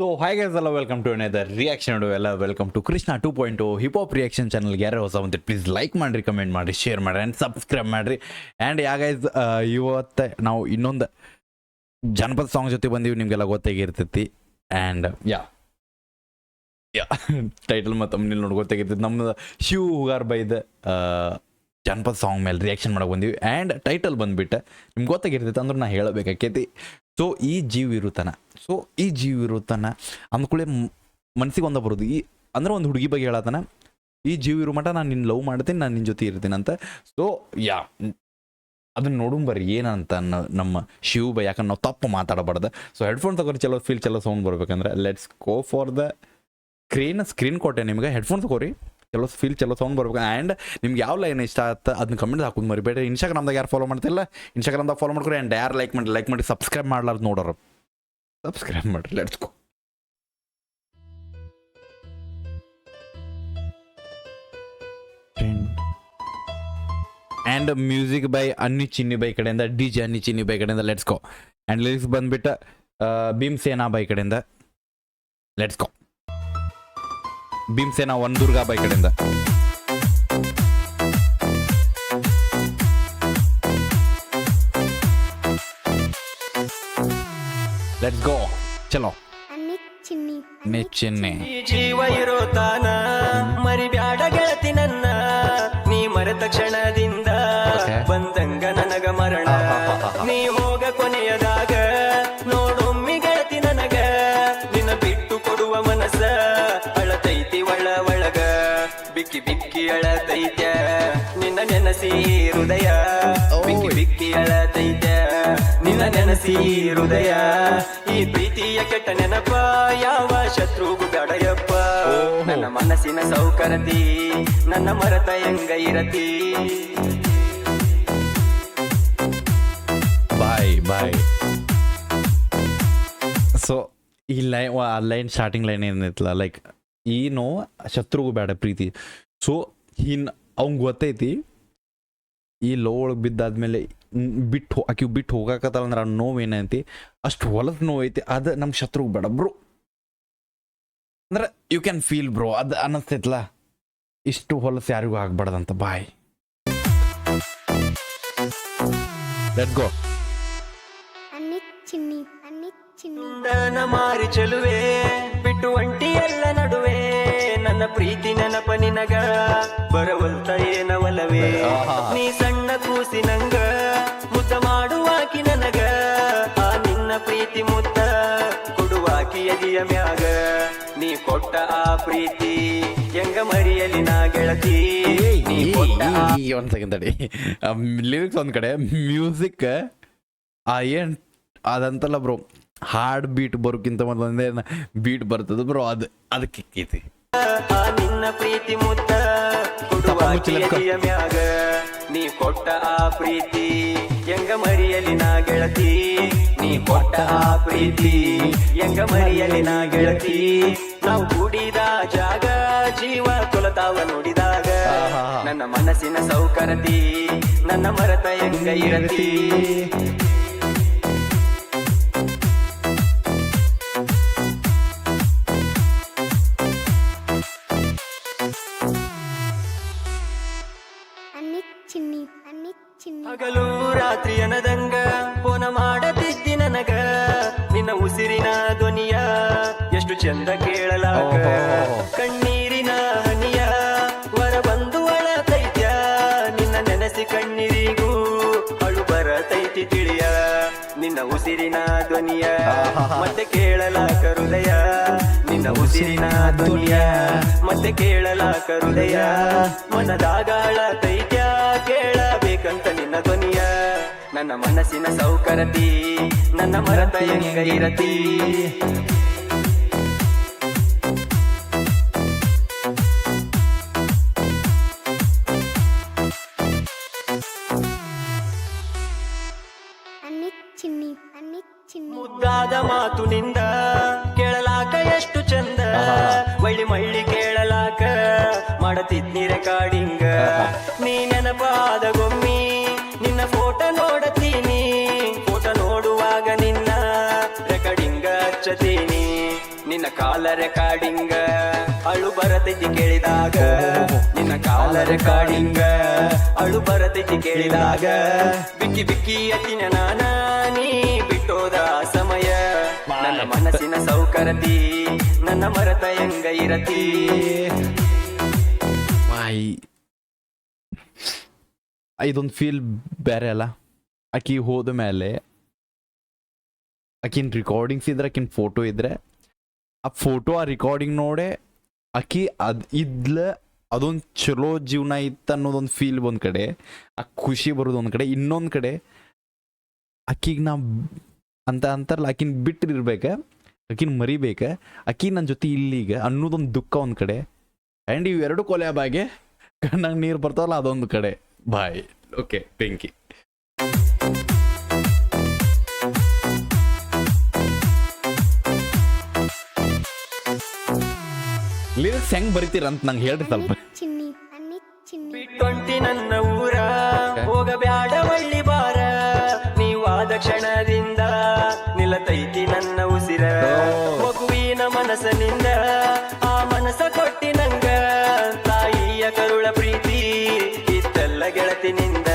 So hi guys ಎಲ್ಲ welcome to another reaction ಎಲ್ಲ welcome to Krishna 2.0 hip hop reaction ಚಾನಲ್ಗೆ ಯಾರು ಹೊಸ ಬಂದಿರಿ ಪ್ಲೀಸ್ ಲೈಕ್ ಮಾಡಿರಿ, ಕಮೆಂಟ್ ಮಾಡಿರಿ, ಶೇರ್ ಮಾಡಿರಿ ಆ್ಯಂಡ್ ಸಬ್ಸ್ಕ್ರೈಬ್ ಮಾಡಿರಿ. ಆ್ಯಂಡ್ ಯಾ ಗೈಸ್ ಇವತ್ತು ನಾವು ಇನ್ನೊಂದು ಜನಪದ ಸಾಂಗ್ ಜೊತೆ ಬಂದೀವಿ, ನಿಮಗೆಲ್ಲ ಗೊತ್ತಾಗಿರ್ತೈತಿ. ಆ್ಯಂಡ್ ಯಾ ಟೈಟಲ್ ಮತ್ತು ತಮ್ಮನೇಲಿ ನೋಡಿ ಗೊತ್ತಾಗಿರ್ತೈತಿ. ನಮ್ಮದು ಶಿವ್ ಹುಗಾರ್ ಬೈದ ಜನಪದ ಸಾಂಗ್ ಮೇಲೆ ರಿಯಾಕ್ಷನ್ ಮಾಡಕ್ಕೆ ಬಂದೀವಿ. ಆ್ಯಂಡ್ ಟೈಟಲ್ ಬಂದುಬಿಟ್ಟು ನಿಮ್ಗೆ ಗೊತ್ತಾಗಿರ್ತೈತೆ ಅಂದ್ರೆ ನಾ ಹೇಳಬೇಕಾಕೈತಿ. ಸೊ ಈ ಜೀವ ಇರುತ್ತಾನ ಅಂದ್ಕೊಳ್ಳಿ ಮನಸ್ಸಿಗೆ ಒಂದ ಬರೋದು. ಈ ಅಂದ್ರೆ ಒಂದು ಹುಡುಗಿ ಬಗ್ಗೆ ಹೇಳತ್ತಾನ, ಈ ಜೀವ ಇರೋ ಮಟ್ಟ ನಾನು ನಿನ್ನ ಲವ್ ಮಾಡ್ತೀನಿ, ನಾನು ನಿನ್ನ ಜೊತೆ ಇರ್ತೀನಿ ಅಂತ. ಸೊ ಯಾ ಅದನ್ನ ನೋಡುಂಬರ್ರಿ ಏನಂತ ನಮ್ಮ ಶಿವ್ ಬೈ, ಯಾಕಂದ್ರೆ ನಾವು ತಪ್ಪು ಮಾತಾಡಬಾರ್ದು. ಸೊ ಹೆಡ್ಫೋನ್ ತಗೋರಿ, ಚಲೋ ಸೌಂಡ್ ಬರ್ಬೇಕಂದ್ರೆ let's go for the screen ಕೊಟ್ಟೆ ನಿಮ್ಗೆ. ಹೆಡ್ಫೋನ್ ತಗೋರಿ, ಚಲೋ ಸೌಂಡ್ ಬರ್ಬೇಕು. ಆ್ಯಂಡ್ ನಿಮ್ಗೆ ಯಾವ ಲೈನ್ ಇಷ್ಟ ಆಗುತ್ತೆ ಅದನ್ನ ಕಮೆಂಟ್ ಹಾಕೋದು ಮರಿಬೇಡಿ. ಇನ್ಸ್ಟಾಗ್ರಾಮ್ದಾಗ ಯಾರು ಫಾಲೋ ಮಾಡ್ತಿಲ್ಲ ಇನ್ಸ್ಟಾಗ್ರಾಮ್ದಾಗ ಫಾಲೋ ಮಾಡ್ಕೊರಿ. ಆ್ಯಂಡ್ ಯಾರು ಲೈಕ್ ಮಾಡಿ ಸಬ್ಸ್ಕ್ರೈಬ್ ಮಾಡ್ಲಾರ್ದು ನೋಡೋರು ಸಬ್ಸ್ಕ್ರೈಬ್ ಮಾಡಿರಿ. Let's go. And music by ಅನ್ನಿ ಚಿನ್ನಿ ಬೈ ಕಡೆಯಿಂದ, DJ ಅನ್ನಿ ಚಿನ್ನಿ ಬೈ ಕಡೆಯಿಂದ. Let's go. ಆ್ಯಂಡ್ ಲಿರಿಕ್ಸ್ ಬಂದ್ಬಿಟ್ಟು ಭೀಮ್ಸೇನಾ ಬೈ ಕಡೆಯಿಂದ. Let's go. Bhimsena Durga by ಕಡೆಯಿಂದ. Let's go. ಚಲೋ. ನೆಚ್ಚಿನ್ನೆ ಜೀವ ಇರೋ ತಾನ ಮರಿಬ್ಯಾಡ ಗೆಳತಿ ನನ್ನ, ನೀ ಮರೆತ ಕ್ಷಣದಿಂದ ಬಂದಂಗ ನನಗ ಮರಣ. ನೀ ಹೋಗ ಕೊನೆಯದಾಗ ನೋಡೊಮ್ಮಿ ಗೆಳತಿ ನನಗ, ನಿನ್ನ ಬಿಟ್ಟು ಕೊಡುವ ಮನಸ್ಸ ಅಳತೈತಿ ಒಳಗ. ಬಿಕ್ಕಿ ಅಳತೈತ್ಯ ನಿನ್ನ ನೆನಸಿ ಹೃದಯ, ಬಿಕ್ಕಿ ಅಳತೈತ್ಯ ನಿನ್ನ ನೆನಸಿ ಹೃದಯ. ಈ ಪ್ರೀತಿಯ ಕೆಟ್ಟ ನೆನಪ ಯಾವ ಶತ್ರುಗೂ ಬೇಡಯಪ್ಪ. ನನ್ನ ಮನಸ್ಸಿನ ಸೌಕರತಿ ನನ್ನ ಮರತ ಹೆಂಗ ಇರತಿ. ಬಾಯ್. ಸೊ ಈ ಲೈನ್ ಸ್ಟಾರ್ಟಿಂಗ್ ಲೈನ್ ಏನೈತಲ್ಲ, ಲೈಕ್ ಏನು ಶತ್ರುಗೂ ಬೇಡ ಪ್ರೀತಿ. ಸೊ ಅವಂಗೆ ಗೊತ್ತೈತಿ ಈ ಲೋ ಒಳಗೆ ಬಿದ್ದಾದ್ಮೇಲೆ ಆಕಿ ಬಿಟ್ಟು ಹೋಗಾಕತ್ತಲ್ಲ ಅಂದ್ರೆ ಆ ನೋವು ಏನೈತಿ, ಅಷ್ಟು ಹೊಲದ ನೋವು ಐತಿ, ಅದು ನಮ್ಮ ಶತ್ರುಗೆ ಬೇಡ ಬ್ರೋ. ಅಂದ್ರೆ ಯು ಕ್ಯಾನ್ ಫೀಲ್ ಬ್ರೋ, ಅದು ಅನ್ನಿಸ್ತೈತಲ್ಲ, ಇಷ್ಟು ಹೊಲಸು ಯಾರಿಗೂ ಆಗ್ಬಾರ್ದಂತ. ಬಾಯ್. Let's go. ನನ್ನ ಮಾರಿ ಚೆಲುವೆ ಬಿಟ್ಟು ಒಂಟಿ ಎಲ್ಲ ನಡುವೆ, ನನ್ನ ಪ್ರೀತಿ ನೆನಪ ನಿನಗ ಬರವಲ್ತ ಏನವಲವೇ. ನೀ ಸಣ್ಣ ಕೂಸಿನಂಗ ಮುದ್ದ ಮಾಡುವಾಕಿ ನನಗ, ಆ ನಿನ್ನ ಪ್ರೀತಿ ಮುದ್ದ ಕೊಡುವಾಕಿ ಎದಿಯ ಮ್ಯಾಗ. ನೀ ಕೊಟ್ಟ ಆ ಪ್ರೀತಿ ಹೆಂಗ ಮರಿಯಲಿ ನಾ ಗೆಳತಿ. ಒಂದ್ ಸೆಕೆಂಡ್ ತಡಿ. ಲಿರಿಕ್ಸ್ ಒಂದ್ ಕಡೆ, ಮ್ಯೂಸಿಕ್ ಏನ್ ಅದಂತಲ್ಲ ಬ್ರೋ, ಹಾರ್ಡ್ ಬೀಟ್ ಬರೋಕ್ಕಿಂತ ಮೊದಲೇ ಬೀಟ್ ಬರ್ತದ ಬ್ರೋ, ಅದಕ್ಕೆ ಐತಿ. ನಿನ್ನ ಪ್ರೀತಿ ಮುದ್ದ ಕೊಡುವಾಕಿಯ ಮ್ಯಾಗ, ನೀ ಕೊಟ್ಟ ಆ ಪ್ರೀತಿ ಹೆಂಗ ಮರಿಯಲಿ ನಾ ಗೆಳತಿ. ನೀ ಕೊಟ್ಟ ಆ ಪ್ರೀತಿ ಹೆಂಗ ಮರಿಯಲಿ ನಾ ಗೆಳತಿ. ನಾವು ಕೂಡಿದ ಜಾಗ ಜೀವ ತೊಲತಾವ ನೋಡಿದಾಗ, ನನ್ನ ಮನಸ್ಸಿನ ಸೌಕರತಿ ನನ್ನ ಮರತ ಹೆಂಗ ಇರತಿ. ಹಗಲು ರಾತ್ರಿ ಅನದಂಗ ಫೋನ ಮಾಡತಿದ್ದಿ ನನಗ, ನಿನ್ನ ಉಸಿರಿನ ಧ್ವನಿಯ ಎಷ್ಟು ಚಂದ ಕೇಳಲಾಗ. ಕಣ್ಣೀರಿನ ಹನಿಯ ಹೊರ ಬಂದು ಅಳತೈತ್ಯ, ನಿನ್ನ ನೆನೆಸಿ ಕಣ್ಣೀರಿಗೂ ಅಳು ಬರತೈತಿ ತಿಳಿಯ. ನಿನ್ನ ಉಸಿರಿನ ಧ್ವನಿಯ ಮತ್ತೆ ಕೇಳಲಾಕ ಹೃದಯ, ನಿನ್ನ ಉಸಿರಿನ ಧ್ವನಿಯ ಮತ್ತೆ ಕೇಳಲಾಕ ಹೃದಯ. ಮನದಾಗ ಅಳತೈತ್ಯ ಕೇಳಬೇಕಂತ ನಿನ್ನ ಧ್ವನಿಯ. ನನ್ನ ಮನಸ್ಸಿನ ಸೌಕರತಿ ನನ್ನ ಮರತ ಹೆಂಗ ಇರತಿ. ಮುದ್ದಾದ ಮಾತು ನಿಂದ ಕೇಳಲಾಕ ಎಷ್ಟು ಚಂದ, ಮಳ್ಳಿ ಕೇಳಲಾಕ ಮಾಡತಿದ್ನಿ ರೆಕಾರ್ಡಿಂಗ. ನೀ ನೆನಪಾದ ಗೊಮ್ಮಿ ನಿನ್ನ ಫೋಟೋ ನೋಡತೀನಿ, ಫೋಟೋ ನೋಡುವಾಗ ನಿನ್ನ ರೆಕಾರ್ಡಿಂಗ ಹಚ್ಚತೀನಿ. ನಿನ್ನ ಕಾಲ ರೆಕಾರ್ಡಿಂಗ ಅಳು ಬರತೈತಿ ಕೇಳಿದಾಗ ನಿನ್ನ ಕಾಲ ರೆಕಾರ್ಡಿಂಗ ಅಳು ಬರತೈತಿ ಕೇಳಿದಾಗ ಬಿಕ್ಕಿ ಬಿಕ್ಕಿ ಅತಿನ ನಾನ ನೀ ಬಿಟ್ಟೋದ ಸಮಯ ನನ್ನ ಮನಸ್ಸಿನ ಸೌಕರತಿ ನನ್ನ ಮರತ ಹೆಂಗ ಇರತಿ ಇದೊಂದು ಫೀಲ್ ಬೇರೆ ಅಲ್ಲ. ಆಕಿ ಹೋದ ಮೇಲೆ ಆಕಿನ ರಿಕಾರ್ಡಿಂಗ್ಸ್ ಇದ್ರೆ ಆಕಿನ ಫೋಟೋ ಇದ್ರೆ ಆ ಫೋಟೋ ಆ ರಿಕಾರ್ಡಿಂಗ್ ನೋಡೆ ಆಕಿ ಅದೊಂದು ಚಲೋ ಜೀವನ ಇತ್ತು ಅನ್ನೋದೊಂದು ಫೀಲ್ ಒಂದು ಕಡೆ, ಆ ಖುಷಿ ಬರೋದು ಒಂದು ಕಡೆ. ಇನ್ನೊಂದು ಕಡೆ ಆಕಿಗೆ ನಾ ಅಂತಾರಲ್ಲ ಆಕಿನ ಬಿಟ್ಟಿರ್ಬೇಕ, ಆಕಿನ ಮರಿಬೇಕ, ಆಕಿ ನನ್ನ ಜೊತೆ ಇಲ್ಲೀಗ ಅನ್ನೋದೊಂದು ದುಃಖ ಒಂದು ಕಡೆ. ಆ್ಯಂಡ್ ಇವೆರಡು ಕೊಲೆ ಬಾಗೆ ಕಣ್ಣಾಗ ನೀರು ಬರ್ತಾವಲ್ಲ ಅದೊಂದು ಕಡೆ. ಬಾಯ್. ಓಕೆ, ಬೆಂಕಿ. ಲಿರಿಕ್ಸ್ ಹೆಂಗ್ ಬರಿತೀರಂತ ನಂಗೆ ಹೇಳ್ರಿ ಸ್ವಲ್ಪ. ಬಿಟ್ಟೊಂಟಿ ನನ್ನ ಊರ ಹೋಗಬ್ಯಾಡ ಒಳ್ಳಿ ಬಾರ ನೀವಾದ ಕ್ಷಣದಿಂದ ನಿಲತೈತಿ ನನ್ನ ಉಸಿರ ಮಗುವಿನ ಮನಸ್ಸಿನಿಂದ ಆ ಮನಸ್ಸ ಕೊಟ್ಟಿ ನಂಗ ತಾಯಿಯ ಕರುಳ ಪ್ರೀತಿ ಇದ್ದೆಲ್ಲ ಗೆಳತಿನಿಂದ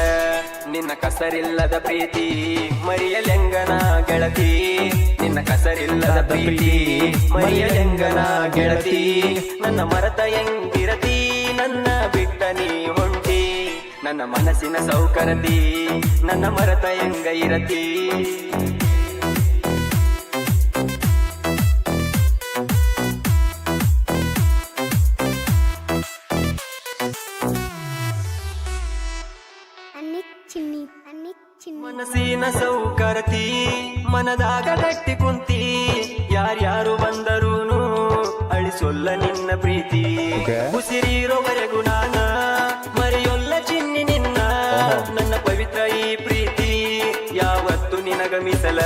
ನಿನ್ನ ಕಸರಿಲ್ಲದ ಪ್ರೀತಿ ಮರಿಯಲೆಂಗನ ಗೆಳತಿ ನಿನ್ನ ಕಸರಿಲ್ಲದ ಪ್ರೀತಿ ಮರಿಯಲೆಂಗನ ಗೆಳತಿ ನನ್ನ ಮರತ ಹೆಂಗಿರತಿ ನನ್ನ ಬಿಟ್ಟ ನೀ ಹೊಂಟಿ ನನ್ನ ಮನಸ್ಸಿನ ಸೌಕರತಿ ನನ್ನ ಮರತ ಹೆಂಗ ಇರತಿ ಮನಸ್ಸಿನ ಸೌಕರತಿ ಮನದಾಗ ಗಟ್ಟಿ ಕುಂತಿ ಯಾರ್ಯಾರು ಬಂದರೂನು ಅಳಿಸೊಲ್ಲ ನಿನ್ನ ಪ್ರೀತಿ ಉಸಿರಿರೋವರೆಗೂ ನಾನ ಮರೆಯೊಲ್ಲ ಚಿನ್ನಿ ನಿನ್ನ ನನ್ನ ಪವಿತ್ರ ಈ ಪ್ರೀತಿ ಯಾವತ್ತು ನಿನಗ ಮೀಸಲ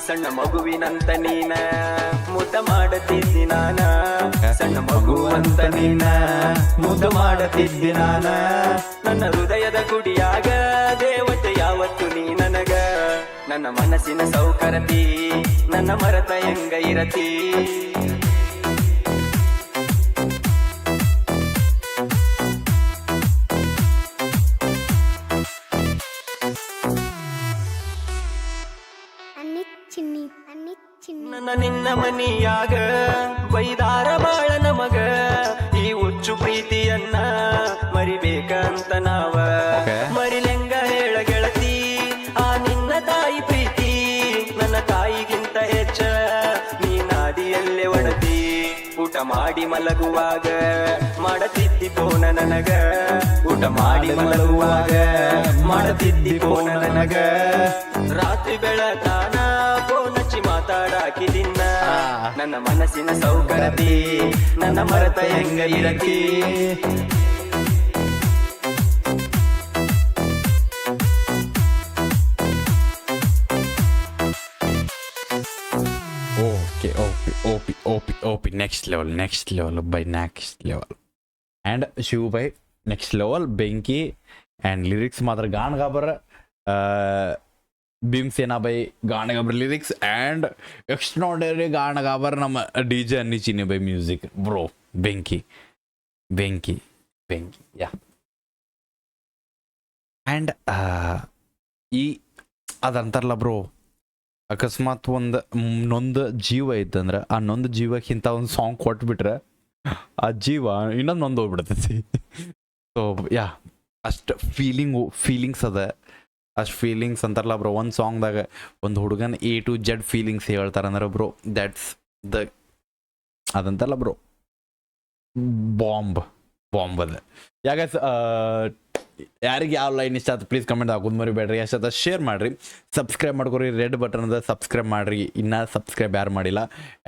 ಸಣ್ಣ ಮಗುವಿನಂತ ನೀನ ಮುದ್ದ ಮಾಡತಿದ್ದಿ ನಾನ ಸಣ್ಣ ಮಗುವಂತ ನೀನ ಮುದ್ದ ಮಾಡತಿದ್ದಿ ನಾನ ನನ್ನ ಹೃದಯದ ಗುಡಿಯಾಗ ದೇವತೆ ಯಾವತ್ತು ನೀ ನನಗ ನನ್ನ ಮನಸ್ಸಿನ ಸೌಕರತಿ ನನ್ನ ಮರತ ಹೆಂಗ ಇರತಿ ನನ್ನ ನಿನ್ನ ಮನಿಯಾಗ ಬೈದಾರ ಬಾಳ ನಮಗ ಈ ಹುಚ್ಚು ಪ್ರೀತಿಯನ್ನ ಮರಿಬೇಕಂತ ನಾವ ಮರಿಲೆಂಗ ಹೇಳ ಗೆಳತಿ ಆ ನಿನ್ನ ತಾಯಿ ಪ್ರೀತಿ ನನ್ನ ತಾಯಿಗಿಂತ ಹೆಚ್ಚ ನೀ ನಾದಿಯಲ್ಲೇ ಒಡತಿ ಊಟ ಮಾಡಿ ಮಲಗುವಾಗ ಮಾಡತಿದ್ದಿ ಪೋನ ನನಗ ಊಟ ಮಾಡಿ ಮಲಗುವಾಗ ಮಾಡತಿದ್ದಿ ಪೋನ ನನಗ ರಾತ್ರಿ ಬೆಳತಾನ ಫೋನಚ್ಚಿ ಮಾತಾಡಾಕಿದಿನ್ನ ನನ್ನ ಮನಸ್ಸಿನ ಸೌಕರತಿ ನನ್ನ ಮರತ ಹೆಂಗ ಇರತಿ OP next level by next level and Shiv by next level ಬೆಂಕಿ and lyrics ಮಾತ್ರ ಗಾನ ಗಾಬರ ಭೀಮಸೇನಾ ಬೈ ಗಾನ ಗಾಬರ್ ಲಿರಿಕ್ಸ್ and extraordinary ಗಾನ ಗಾಬರ್ ನಮ್ಮ DJ ಅನ್ನಿ ಚಿನ್ನಿ ಬೈ ಮ್ಯೂಸಿಕ್ ಬ್ರೋ ಬೆಂಕಿ ಯಾ and ಈ ಅದಂತಾರಲ್ಲ ಬ್ರೋ ಅಕಸ್ಮಾತ್ ಒಂದು ನೊಂದು ಜೀವ ಐತಂದ್ರೆ ಆ ನೊಂದು ಜೀವಕ್ಕಿಂತ ಒಂದು ಸಾಂಗ್ ಕೊಟ್ಬಿಟ್ರೆ ಆ ಜೀವ ಇನ್ನೊಂದು ನೊಂದು ಹೋಗ್ಬಿಡ್ತೈತಿ. ಸೊ ಯಾ ಅಷ್ಟು ಫೀಲಿಂಗ್ಸ್ ಅದ. ಅಷ್ಟು ಫೀಲಿಂಗ್ಸ್ ಅಂತಾರಲ್ಲ ಬ್ರೋ ಒಂದು ಸಾಂಗ್ದಾಗ ಒಂದು ಹುಡುಗನ A to Z ಫೀಲಿಂಗ್ಸ್ ಹೇಳ್ತಾರಂದ್ರೆ ಬ್ರೋ ದ್ಯಾಟ್ಸ್ ದ ಅದಂತಾರಲ್ಲ ಬ್ರೋ ಬಾಂಬ್ ಅದ. ಯಾಕೆ ಯಾರಿಗೆ ಯಾವ ಲೈನ್ ಇಷ್ಟ ಆಯ್ತು ಪ್ಲೀಸ್ ಕಮೆಂಟ್ ಹಾಕೋದು ಮರಿಬೇಡ್ರಿ. ಅಷ್ಟ ಶೇರ್ ಮಾಡಿರಿ, ಸಬ್ಸ್ಕ್ರೈಬ್ ಮಾಡ್ಕೊರಿ, ರೆಡ್ ಬಟನ್ ಅದ ಸಬ್ಸ್ಕ್ರೈಬ್ ಮಾಡಿರಿ, ಇನ್ನೂ ಸಬ್ಸ್ಕ್ರೈಬ್ ಯಾರು ಮಾಡಿಲ್ಲ.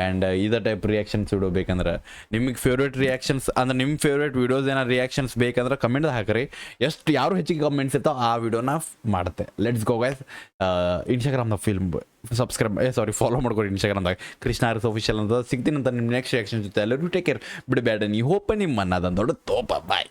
ಆ್ಯಂಡ್ ಇದೇ ಟೈಪ್ ರಿಯಾಕ್ಷನ್ಸ್ ವಿಡಿಯೋ ಬೇಕಂದ್ರೆ ನಿಮಗೆ ಫೇವ್ರೇಟ್ ರಿಯಾಕ್ಷನ್ಸ್ ಅಂದ್ರೆ ನಿಮ್ಮ ಫೇವ್ರೇಟ್ ವೀಡಿಯೋಸ್ ಏನಾರು ರಿಯಾಕ್ಷನ್ಸ್ ಬೇಕಂದ್ರೆ ಕಮೆಂಟ್ ಹಾಕಿರಿ. ಎಷ್ಟು ಯಾರು ಹೆಚ್ಚಿಗೆ ಕಮೆಂಟ್ಸ್ ಇರ್ತಾವೆ ಆ ವಿಡಿಯೋನ ಮಾಡುತ್ತೆ. Let's go guys. ಇನ್ಸ್ಟಾಗ್ರಾಮ್ದಾಗ ಫಾಲೋ ಮಾಡ್ಕೊಡಿ ಇನ್ಸ್ಟಾಗ್ರಾಮ್ದಾಗ ಕೃಷ್ಣ ಆರ್ಸ್ ಆಫಿಷಿಯಲ್ ಅಂತ. ಸಿಗ್ತೀನಿ ಅಂತ ನಿಮ್ಮ ನೆಕ್ಸ್ಟ್ ರಿಯಾಕ್ಷನ್ ಜೊತೆ ಎಲ್ಲರೂ ಟೇಕ್ ಕೇರ್. ಬಿಡಬೇಡ ನೀ ಹೋಪ ನಿಮ್ಮ ಅನ್ನೋದೊಂದು ದೊಡ್ಡ ತೋಪ. ಬಾಯ್.